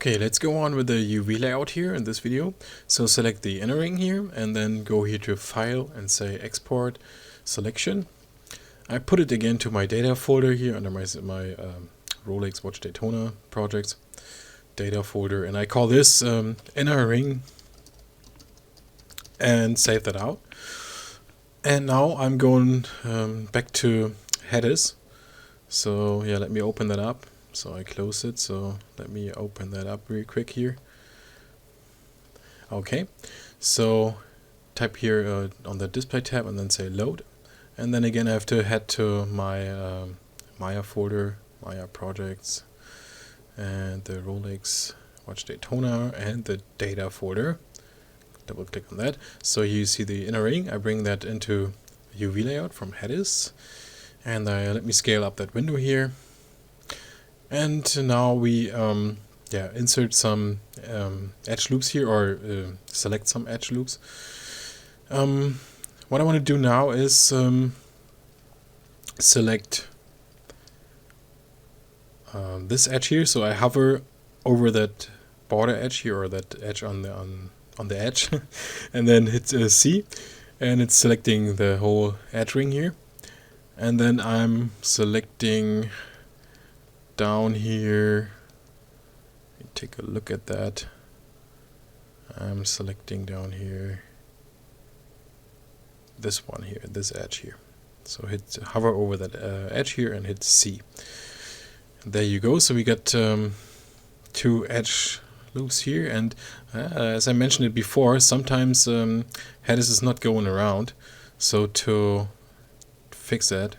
Okay, let's go on with the UV layout here in this video. So select the inner ring here and then go here to File and say Export Selection. I put it again to my data folder here under my Rolex Watch Daytona projects data folder, and I call this inner ring and save that out. And now I'm going back to Headus. So yeah, let me open that up. So I close it, so let me open that up real quick here. Okay, so type here on the display tab and then say load, and then again I have to head to my Maya folder, Maya projects, and the Rolex Watch Daytona and the data folder. Double click on that, so you see the inner ring. I bring that into UV layout from Headus, and let me scale up that window here. And now we insert some edge loops here, or select some edge loops. What I want to do now is select this edge here. So I hover over that border edge here, or that edge on the edge, and then hit C, and it's selecting the whole edge ring here. And then I'm selecting down here, take a look at that. I'm selecting down here this one here, this edge here. So hover over that edge here and hit C. There you go. So we got two edge loops here, and as I mentioned it before, sometimes Headus is not going around. So to fix that,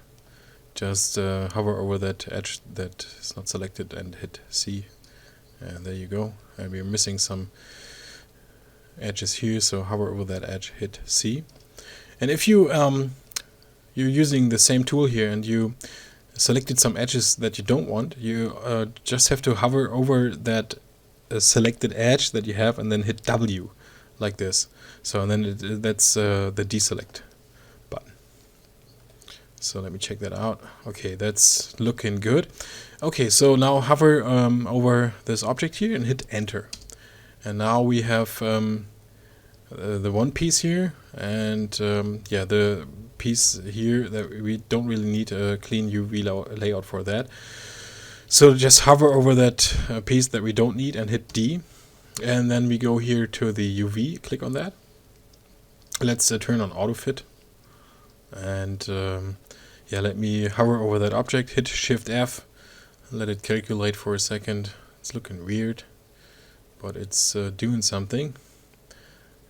just hover over that edge that is not selected and hit C, and there you go. And we're missing some edges here, so hover over that edge, hit C. And if you you're using the same tool here and you selected some edges that you don't want, you just have to hover over that selected edge that you have and then hit W like this. So and then that's the deselect button. So let me check that out. Okay, that's looking good. Okay, so now hover over this object here and hit enter. And now we have the one piece here, and the piece here that we don't really need a clean UV layout for that. So just hover over that piece that we don't need and hit D. And then we go here to the UV, click on that. Let's turn on auto fit. And let me hover over that object, hit Shift F, let it calculate for a second. It's looking weird, but it's doing something.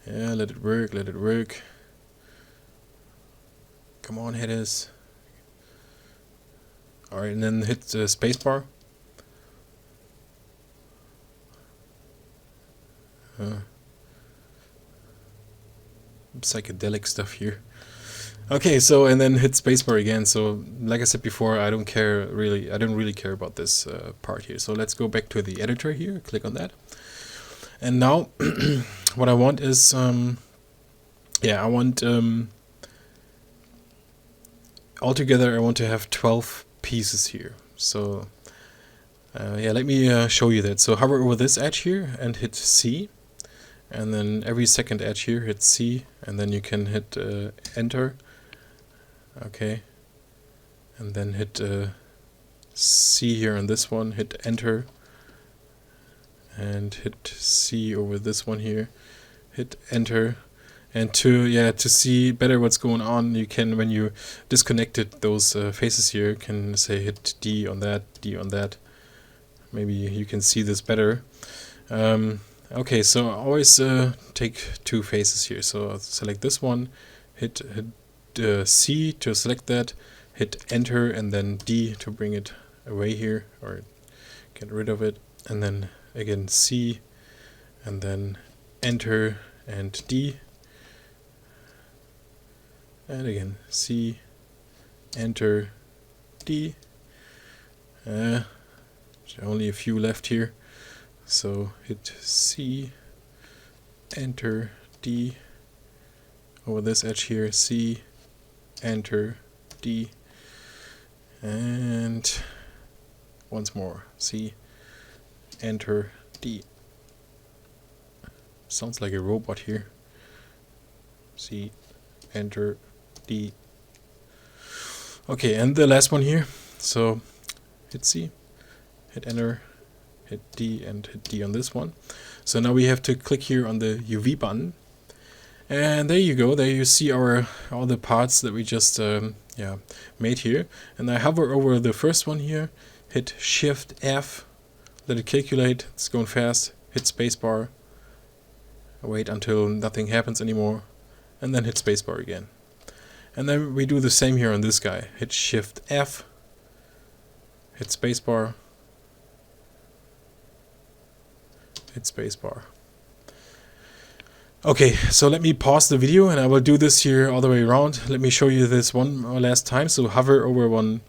Yeah, let it work, let it work. Come on, Headus. Alright, and then hit the spacebar. Psychedelic stuff here. Okay, so and then hit spacebar again. So like I said before, I don't really care about this part here. So let's go back to the editor here, click on that. And now what I want is altogether I want to have 12 pieces here. So let me show you that. So hover over this edge here and hit C, and then every second edge here hit C, and then you can hit enter. Okay, and then hit C here on this one, hit enter, and hit C over this one here, hit enter. And to see better what's going on, you can, when you disconnected those faces here, can say hit D on that, D on that. Maybe you can see this better. Okay, so always take two faces here. So I'll select this one, hit C to select that, hit enter, and then D to bring it away here or get rid of it, and then again C, and then enter and D, and again C, enter, D. Only a few left here, so hit C, enter, D, over this edge here, C, enter, D, and once more, C, enter, D. Sounds like a robot here. C, enter, D. Okay, and the last one here. So hit C, hit enter, hit D, and hit D on this one. So now we have to click here on the UV button. And there you go. There you see all the parts that we just made here. And I hover over the first one here, hit Shift F, let it calculate. It's going fast. Hit spacebar. Wait until nothing happens anymore, and then hit spacebar again. And then we do the same here on this guy. Hit Shift F, hit spacebar, hit spacebar. Okay, so let me pause the video and I will do this here all the way around. Let me show you this one last time. So hover over one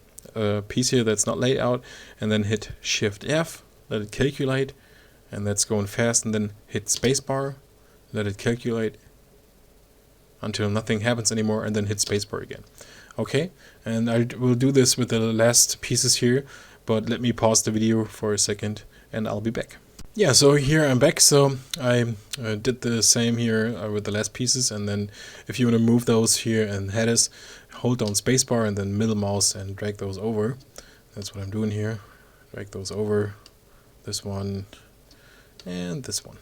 piece here that's not laid out, and then hit Shift F, let it calculate, and that's going fast, and then hit spacebar, let it calculate until nothing happens anymore, and then hit spacebar again. Okay, and I will do this with the last pieces here, but let me pause the video for a second and I'll be back. Yeah, so here I'm back. So I did the same here with the last pieces, and then if you want to move those here in Headus, hold down spacebar and then middle mouse and drag those over. That's what I'm doing here. Drag those over, this one and this one.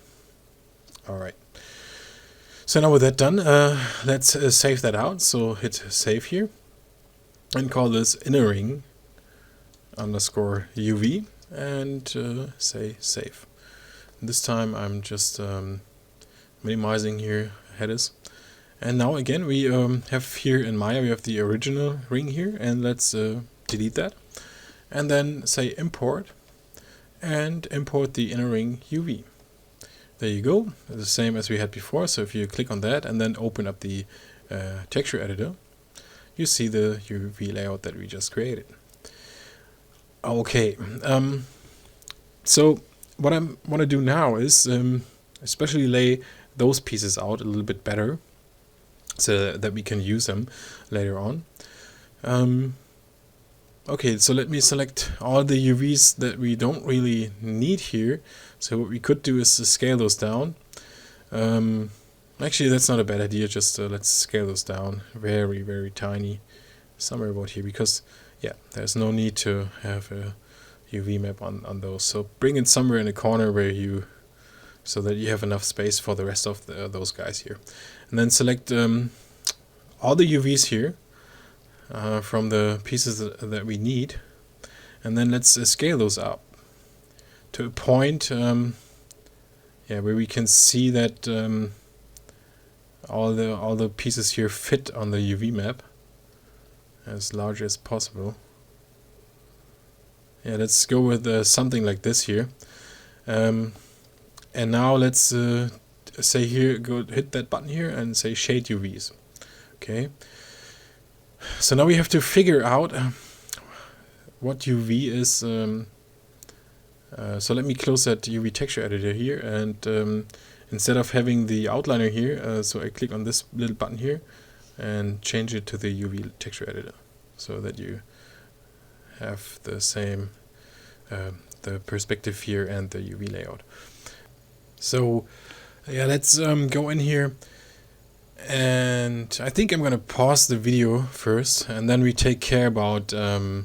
Alright. So now with that done, let's save that out. So hit save here and call this innering underscore UV and say save. This time I'm just minimizing here Headus. And now again we have here in Maya we have the original ring here, and let's delete that. And then say import and import the inner ring UV. There you go, the same as we had before. So if you click on that and then open up the texture editor, you see the UV layout that we just created. Okay, so what I want to do now is especially lay those pieces out a little bit better so that we can use them later on. Okay, so let me select all the UVs that we don't really need here. So what we could do is to scale those down. Actually, that's not a bad idea. Just let's scale those down very, very tiny, somewhere about here, because yeah, there's no need to have a UV map on those. So bring it somewhere in a corner where so that you have enough space for the rest of those guys here. And then select all the UVs here from the pieces that we need, and then let's scale those up to a point where we can see that all the pieces here fit on the UV map as large as possible. Yeah, let's go with something like this here. And now let's say here, go hit that button here and say shade UVs. Okay. So now we have to figure out what UV is. So let me close that UV texture editor here, and instead of having the outliner here, so I click on this little button here and change it to the UV texture editor, so that you have the same the perspective here and the UV layout. So yeah, let's go in here, and I think I'm gonna pause the video first, and then we take care about the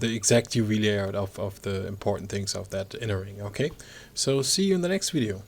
exact UV layout of the important things of that inner ring. Okay, so see you in the next video.